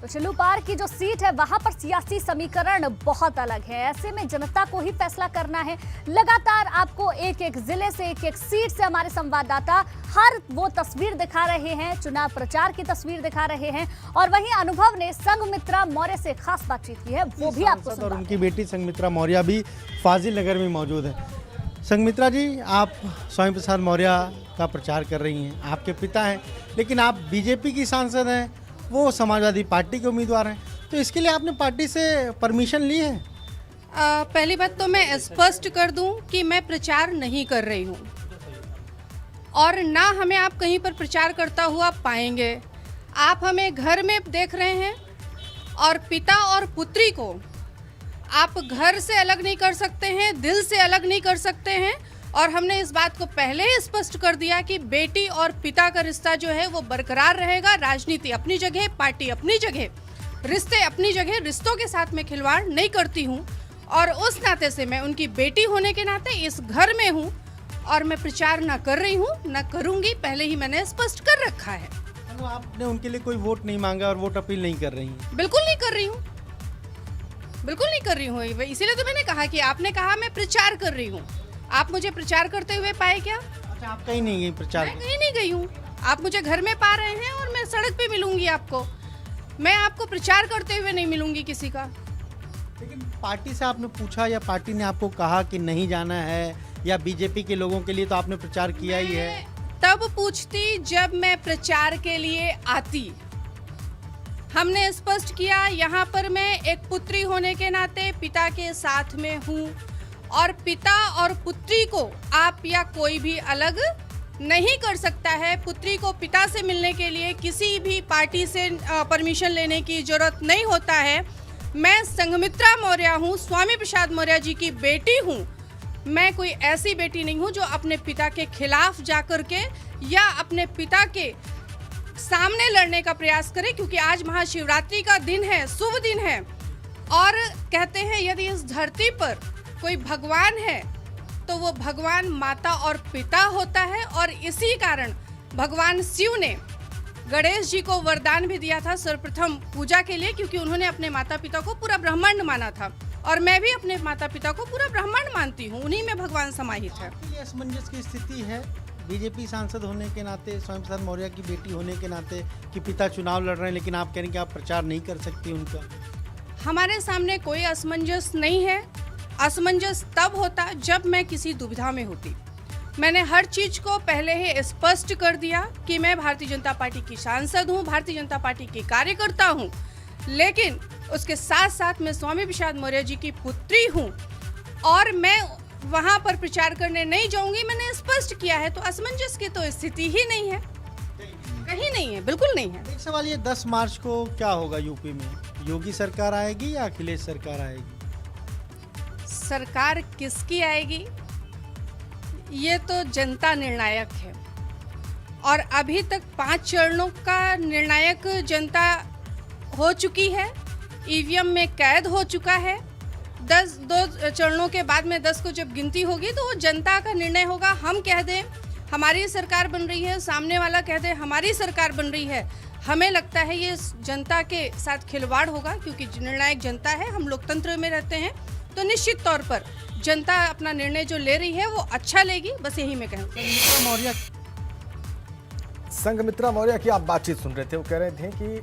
तो चिल्लूपार की जो सीट है वहां पर सियासी समीकरण बहुत अलग है। ऐसे में जनता को ही फैसला करना है। लगातार आपको एक एक जिले से, एक एक सीट से हमारे संवाददाता हर वो तस्वीर दिखा रहे हैं, चुनाव प्रचार की तस्वीर दिखा रहे हैं। और वहीं अनुभव ने संघमित्रा मौर्य से खास बातचीत की है, वो भी आपको और उनकी बेटी संघमित्रा मौर्य भी फाजिल नगर में मौजूद है। संघमित्रा जी, आप स्वामी प्रसाद मौर्य का प्रचार कर रही हैं, आपके पिता हैं, लेकिन आप बीजेपी की सांसद हैं, वो समाजवादी पार्टी के उम्मीदवार हैं, तो इसके लिए आपने पार्टी से परमिशन ली है? पहली बात तो मैं स्पष्ट कर दूं कि मैं प्रचार नहीं कर रही हूं और ना हमें आप कहीं पर प्रचार करता हुआ पाएंगे। आप हमें घर में देख रहे हैं और पिता और पुत्री को आप घर से अलग नहीं कर सकते हैं, दिल से अलग नहीं कर सकते हैं। और हमने इस बात को पहले ही स्पष्ट कर दिया कि बेटी और पिता का रिश्ता जो है वो बरकरार रहेगा। राजनीति अपनी जगह, पार्टी अपनी जगह, रिश्ते अपनी जगह, रिश्तों के साथ मैं खिलवाड़ नहीं करती हूँ। और उस नाते से मैं उनकी बेटी होने के नाते इस घर में हूँ और मैं प्रचार ना कर रही हूँ, ना करूँगी, पहले ही मैंने स्पष्ट कर रखा है। तो आपने उनके लिए कोई वोट नहीं मांगा और वोट अपील नहीं कर रही हैं? बिल्कुल नहीं कर रही हूँ, बिल्कुल नहीं कर रही हूँ। इसीलिए तो मैंने कहा कि आपने कहा मैं प्रचार कर रही हूँ, आप मुझे प्रचार करते हुए पाए क्या? अच्छा, आप कहीं नहीं गई प्रचार? मैं कहीं नहीं गई हूँ, आप मुझे घर में पा रहे हैं और मैं सड़क पे मिलूंगी आपको। मैं आपको प्रचार करते हुए नहीं मिलूंगी किसी का। लेकिन पार्टी से आपने पूछा या पार्टी ने आपको कहा कि नहीं जाना है, या बीजेपी के लोगों के लिए तो आपने प्रचार किया ही है? तब पूछती जब मैं प्रचार के लिए आती। हमने स्पष्ट किया, यहाँ पर मैं एक पुत्री होने के नाते पिता के साथ में हूँ और पिता और पुत्री को आप या कोई भी अलग नहीं कर सकता है। पुत्री को पिता से मिलने के लिए किसी भी पार्टी से परमिशन लेने की जरूरत नहीं होता है। मैं संघमित्रा मौर्य हूँ, स्वामी प्रसाद मौर्य जी की बेटी हूँ। मैं कोई ऐसी बेटी नहीं हूँ जो अपने पिता के खिलाफ जाकर के या अपने पिता के सामने लड़ने का प्रयास करे, क्योंकि आज महाशिवरात्रि का दिन है, शुभ दिन है। और कहते हैं यदि इस धरती पर कोई भगवान है तो वो भगवान माता और पिता होता है। और इसी कारण भगवान शिव ने गणेश जी को वरदान भी दिया था सर्वप्रथम पूजा के लिए, क्योंकि उन्होंने अपने माता पिता को पूरा ब्रह्मांड माना था। और मैं भी अपने माता पिता को पूरा ब्रह्मांड मानती हूँ, उन्हीं में भगवान समाहित है। ये असमंजस की स्थिति है बीजेपी सांसद होने के नाते, स्वामी प्रसाद मौर्य की बेटी होने के नाते, कि पिता चुनाव लड़ रहे हैं लेकिन आप कह रहे हैं कि आप प्रचार नहीं कर सकती उनका? हमारे सामने कोई असमंजस नहीं है। असमंजस तब होता जब मैं किसी दुविधा में होती। मैंने हर चीज को पहले ही स्पष्ट कर दिया कि मैं भारतीय जनता पार्टी की सांसद हूँ, भारतीय जनता पार्टी की कार्यकर्ता हूँ, लेकिन उसके साथ साथ मैं स्वामी प्रसाद मौर्य जी की पुत्री हूँ और मैं वहाँ पर प्रचार करने नहीं जाऊंगी। मैंने स्पष्ट किया है, तो असमंजस की तो स्थिति ही नहीं है, कहीं नहीं है, बिल्कुल नहीं है। एक सवाल ये, 10 मार्च को क्या होगा यूपी में? योगी सरकार आएगी या अखिलेश सरकार आएगी? सरकार किसकी आएगी ये तो जनता निर्णायक है। और अभी तक 5 चरणों का निर्णायक जनता हो चुकी है, ईवीएम में कैद हो चुका है। 2 चरणों के बाद में 10 को जब गिनती होगी तो वो जनता का निर्णय होगा। हम कह दें हमारी सरकार बन रही है, सामने वाला कह दे हमारी सरकार बन रही है, हमें लगता है ये जनता के साथ खिलवाड़ होगा, क्योंकि निर्णायक जनता है, हम लोकतंत्र में रहते हैं। तो निश्चित तौर पर जनता अपना निर्णय जो ले रही है वो अच्छा लेगी, बस यही मैं कहूँ। संघमित्रा मौर्य की आप बातचीत सुन रहे थे, वो कह रहे थे कि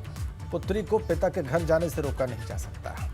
पुत्री को पिता के घर जाने से रोका नहीं जा सकता।